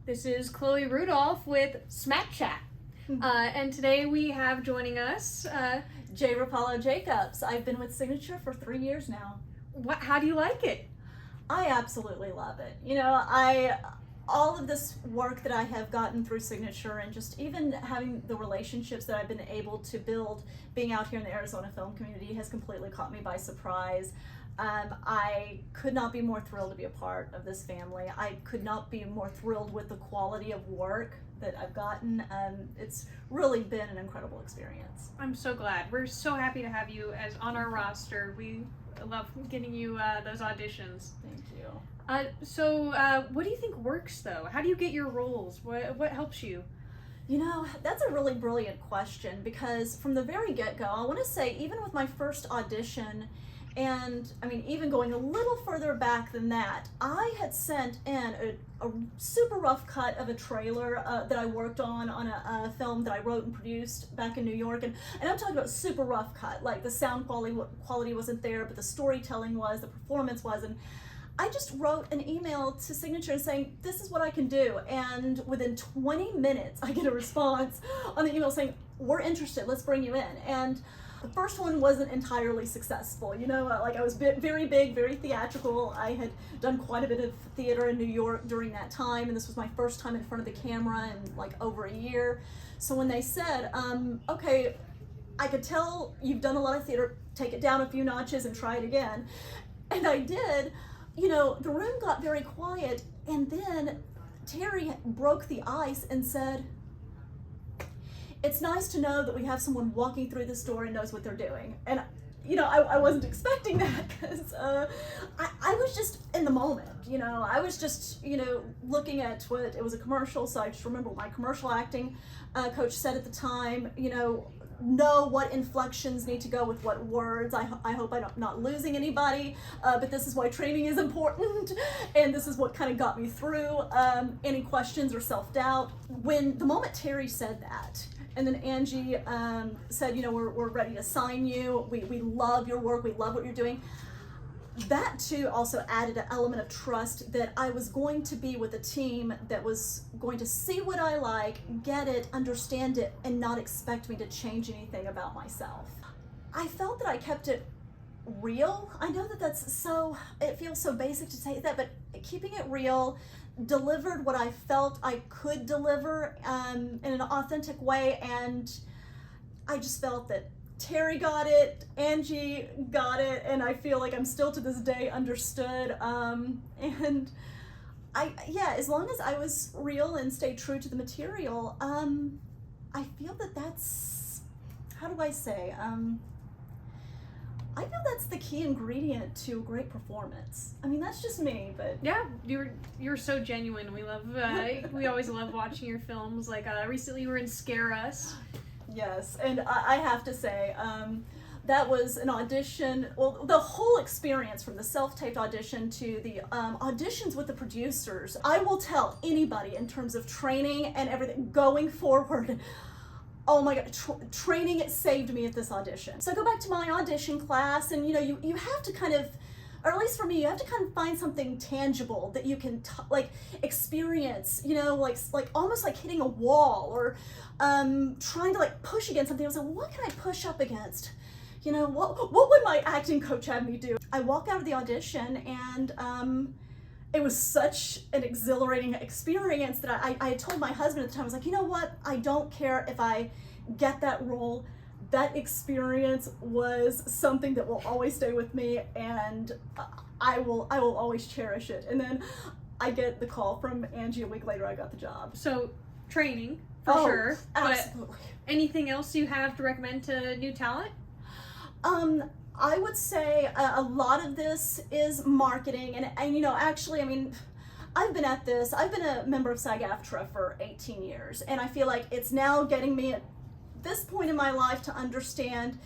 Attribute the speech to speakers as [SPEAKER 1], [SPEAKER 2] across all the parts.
[SPEAKER 1] This is Chloe Rudolph with SMAT Chat. And today we have joining us
[SPEAKER 2] J Roppolo Jacobs. I've been with Signature for 3 years now.
[SPEAKER 1] How do you like it?
[SPEAKER 2] I absolutely love it. All of this work that I have gotten through Signature, and just even having the relationships that I've been able to build being out here in the Arizona film community has completely caught me by surprise. I could not be more thrilled to be a part of this family. I could not be more thrilled with the quality of work that I've gotten. It's really been an incredible experience.
[SPEAKER 1] I'm so glad. We're so happy to have you as on our roster. We love getting you those auditions.
[SPEAKER 2] Thank you.
[SPEAKER 1] What do you think works though? How do you get your roles? What helps you?
[SPEAKER 2] That's a really brilliant question, because from the very get-go, I want to say, even with my first audition, and even going a little further back than that, I had sent in a super rough cut of a trailer that I worked on a film that I wrote and produced back in New York. And I'm talking about super rough cut, like the sound quality wasn't there, but the storytelling was, the performance was. And I just wrote an email to Signature saying, this is what I can do. And within 20 minutes, I get a response on the email saying, we're interested, let's bring you in. And the first one wasn't entirely successful. I was very big, very theatrical. I had done quite a bit of theater in New York during that time, and this was my first time in front of the camera in over a year. So when they said, okay, I could tell you've done a lot of theater, take it down a few notches and try it again. And I did. The room got very quiet, and then Terry broke the ice and said, it's nice to know that we have someone walking through this door and knows what they're doing. And I wasn't expecting that, because I was just in the moment. I was just looking at what, it was a commercial, so I just remember what my commercial acting coach said at the time. Know what inflections need to go with what words. I hope I'm not losing anybody, but this is why training is important, and this is what kind of got me through any questions or self-doubt. When the moment Terry said that, and then Angie said, we're ready to sign you, we love your work, we love what you're doing, that too also added an element of trust that I was going to be with a team that was going to see what I like, get it, understand it, and not expect me to change anything about myself. I felt that I kept it real. I know that it feels so basic to say that, but keeping it real, delivered what I felt I could deliver in an authentic way, and I just felt that Terry got it, Angie got it, and I feel like I'm still to this day understood. And as long as I was real and stayed true to the material, I feel that that's, how do I say, I feel that's the key ingredient to a great performance. That's just me, but
[SPEAKER 1] yeah, you're so genuine. We love we always love watching your films. Like recently, you were in Scare Us.
[SPEAKER 2] Yes, and I have to say, that was an audition, well, the whole experience from the self-taped audition to the auditions with the producers, I will tell anybody in terms of training and everything going forward, oh my God, training, it saved me at this audition. So I go back to my audition class, and you have to kind of, or at least for me, you have to kind of find something tangible that you can experience, like almost like hitting a wall, or trying to push against something. I was like, what can I push up against? What would my acting coach have me do? I walk out of the audition, and it was such an exhilarating experience that I had told my husband at the time, I was like, you know what? I don't care if I get that role. That experience was something that will always stay with me, and I will always cherish it. And then I get the call from Angie a week later. I got the job.
[SPEAKER 1] So training for sure.
[SPEAKER 2] Absolutely.
[SPEAKER 1] But anything else you have to recommend to new talent?
[SPEAKER 2] I would say a lot of this is marketing, and actually, I've been at this. I've been a member of SAG-AFTRA for 18 years, and I feel like it's now getting me at this point in my life to understand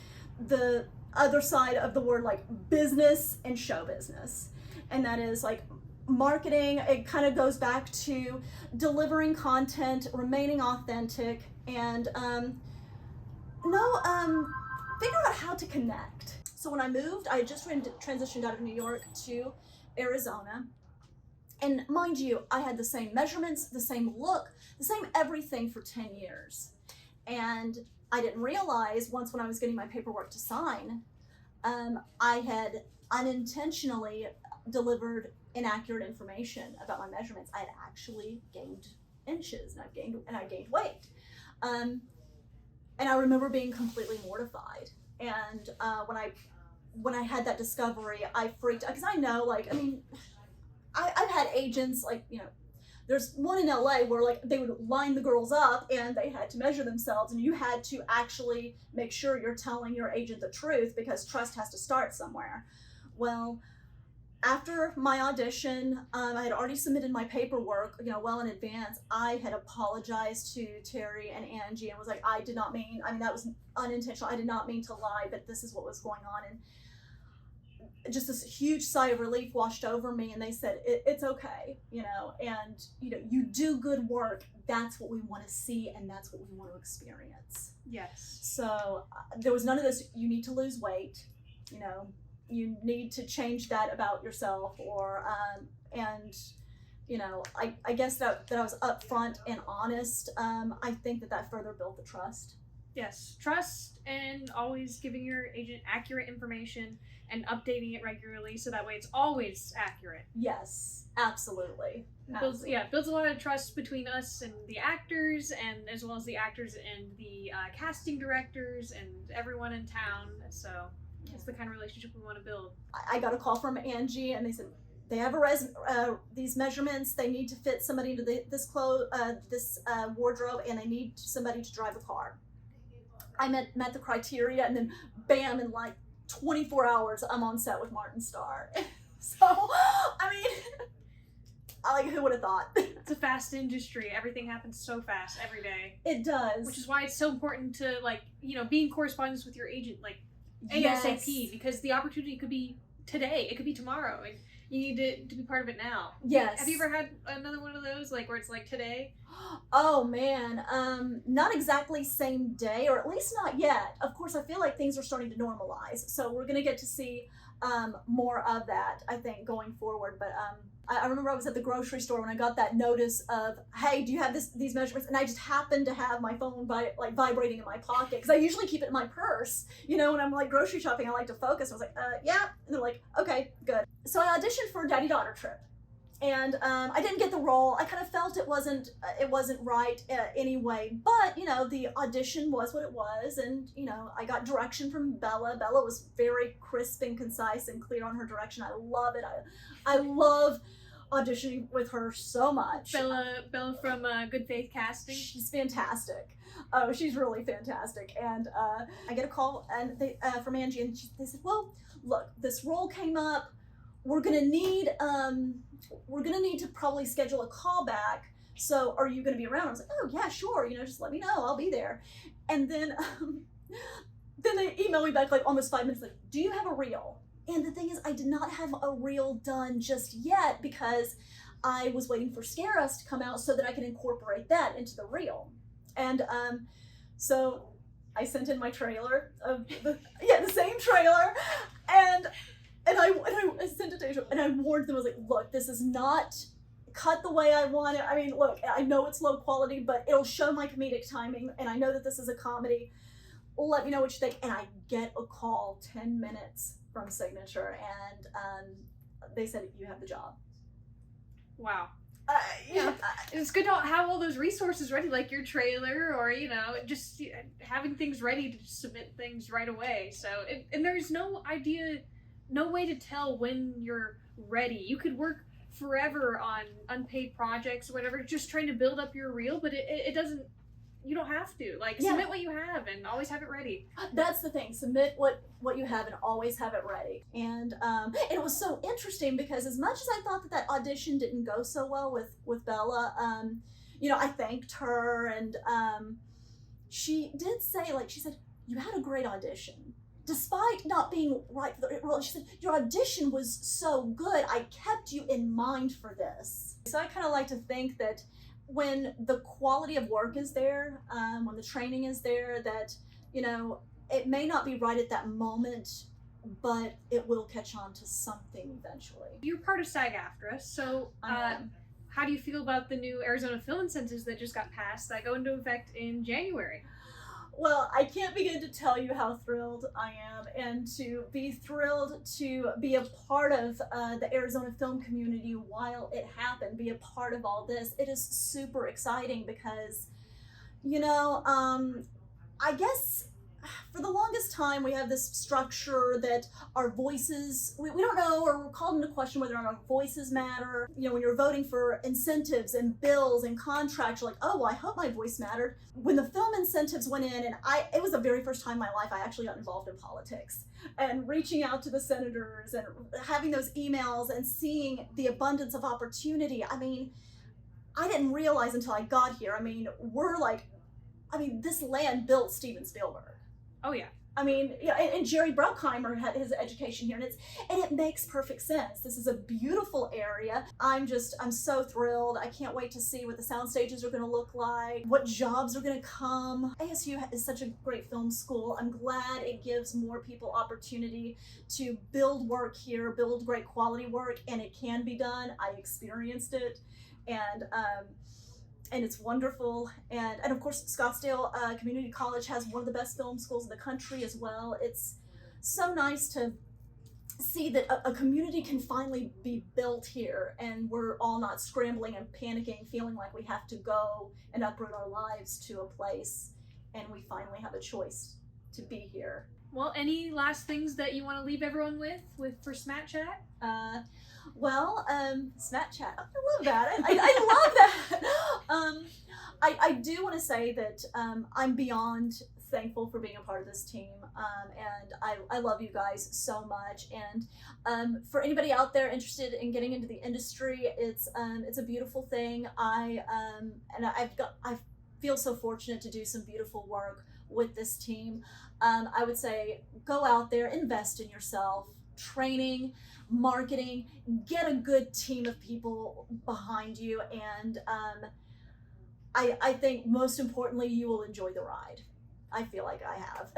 [SPEAKER 2] the other side of the word, like business and show business. And that is like marketing. It kind of goes back to delivering content, remaining authentic, and figure out how to connect. So when I moved, I had just transitioned out of New York to Arizona. And mind you, I had the same measurements, the same look, the same everything for 10 years. And I didn't realize once when I was getting my paperwork to sign, I had unintentionally delivered inaccurate information about my measurements. I had actually gained inches and I gained weight. And I remember being completely mortified. And when I had that discovery, I freaked out because I know, like, I mean, I've had agents, like, you know, there's one in LA where, like, they would line the girls up and they had to measure themselves, and you had to actually make sure you're telling your agent the truth because trust has to start somewhere. Well, after my audition, I had already submitted my paperwork, you know, well in advance. I had apologized to Terry and Angie and was like, I did not mean, I mean, that was unintentional. I did not mean to lie, but this is what was going on. And just this huge sigh of relief washed over me, and they said, it's okay, you know, and, you know, you do good work. That's what we want to see, and that's what we want to experience.
[SPEAKER 1] Yes.
[SPEAKER 2] So there was none of this, you need to lose weight, you know, you need to change that about yourself, or, and, you know, I guess that I was upfront and honest. I think that further built the trust.
[SPEAKER 1] Yes, trust, and always giving your agent accurate information and updating it regularly so that way it's always accurate.
[SPEAKER 2] Yes, absolutely.
[SPEAKER 1] Builds a lot of trust between us and the actors, and as well as the actors and the casting directors and everyone in town. So it's the kind of relationship we want to build.
[SPEAKER 2] I got a call from Angie, and they said they have these measurements. They need to fit somebody into this wardrobe, and they need somebody to drive a car. I met the criteria, and then bam, in like 24 hours, I'm on set with Martin Starr. So, I mean, who would have thought?
[SPEAKER 1] It's a fast industry. Everything happens so fast every day.
[SPEAKER 2] It does.
[SPEAKER 1] Which is why it's so important to, like, you know, be in correspondence with your agent, like,
[SPEAKER 2] Yes.
[SPEAKER 1] ASAP, because the opportunity could be today, it could be tomorrow, and you need to be part of it now.
[SPEAKER 2] Yes.
[SPEAKER 1] Have you ever had another one of those, like, where it's like today?
[SPEAKER 2] Oh man, not exactly same day, or at least not yet. Of course, I feel like things are starting to normalize, so we're gonna get to see more of that, I think, going forward. But I remember I was at the grocery store when I got that notice of, hey, do you have these measurements? And I just happened to have my phone vibrating in my pocket, because I usually keep it in my purse. You know, when I'm like grocery shopping, I like to focus. I was like, yeah. And they're like, okay, good. So I auditioned for Daddy-Daughter Trip. And I didn't get the role. I kind of felt it wasn't right anyway. But, you know, the audition was what it was. And, you know, I got direction from Bella. Bella was very crisp and concise and clear on her direction. I love it. I love auditioning with her so much.
[SPEAKER 1] Bella from Good Faith Casting.
[SPEAKER 2] She's fantastic. Oh, she's really fantastic. And I get a call and from Angie, and they said, well, look, this role came up. We're gonna need to probably schedule a callback. So are you gonna be around? I was like, oh yeah, sure. You know, just let me know. I'll be there. And then they emailed me back like almost 5 minutes like, do you have a reel? And the thing is, I did not have a reel done just yet because I was waiting for Scare Us to come out so that I can incorporate that into the reel. And so I sent in my trailer of the same trailer, and I sent it to Asia, and I warned them. I was like, look, this is not cut the way I want it. I mean, look, I know it's low quality, but it'll show my comedic timing, and I know that this is a comedy. Let me know what you think. And I get a call 10 minutes from Signature, and they said, you have the job.
[SPEAKER 1] Wow. Yeah, it's good to have all those resources ready, like your trailer, or, you know, just having things ready to submit things right away. So, and there's no way to tell when you're ready. You could work forever on unpaid projects or whatever, just trying to build up your reel, but it doesn't, you don't have to. Like, submit what you have and always have it ready. That's
[SPEAKER 2] the thing. Submit what you have and always have it ready. And it was so interesting because as much as I thought that audition didn't go so well with Bella, you know, I thanked her, and she did say, like, she said, you had a great audition. Despite not being right for the role, she said, your audition was so good, I kept you in mind for this. So I kind of like to think that when the quality of work is there, when the training is there, that, you know, it may not be right at that moment, but it will catch on to something eventually.
[SPEAKER 1] You're part of SAG-AFTRA, so how do you feel about the new Arizona film incentives that just got passed that go into effect in January?
[SPEAKER 2] Well, I can't begin to tell you how thrilled I am, and to be thrilled to be a part of the Arizona film community while it happened, be a part of all this. It is super exciting because, I guess for the longest time we have this structure that our voices, we don't know, or we're called into question whether or not our voices matter. When you're voting for incentives and bills and contracts, you're like, oh, well, I hope my voice mattered. When the film incentives went in, and it was the very first time in my life I actually got involved in politics, and reaching out to the senators and having those emails and seeing the abundance of opportunity. I mean, I didn't realize until I got here. This land built Steven Spielberg.
[SPEAKER 1] Oh yeah.
[SPEAKER 2] And Jerry Bruckheimer had his education here, and it makes perfect sense. This is a beautiful area. I'm so thrilled. I can't wait to see what the sound stages are going to look like, what jobs are going to come. ASU is such a great film school. I'm glad it gives more people opportunity to build work here, build great quality work, and it can be done. I experienced it, and it's wonderful. And of course, Scottsdale Community College has one of the best film schools in the country as well. It's so nice to see that a community can finally be built here, and we're all not scrambling and panicking, feeling like we have to go and uproot our lives to a place, and we finally have a choice to be here.
[SPEAKER 1] Well, any last things that you want to leave everyone with for SMAT Chat?
[SPEAKER 2] SMAT Chat. I love that. I love that. I do want to say that I'm beyond thankful for being a part of this team, and I love you guys so much. And for anybody out there interested in getting into the industry, it's a beautiful thing. I feel so fortunate to do some beautiful work with this team. I would say go out there, invest in yourself, training, marketing, get a good team of people behind you, and I think most importantly, you will enjoy the ride. I feel like I have.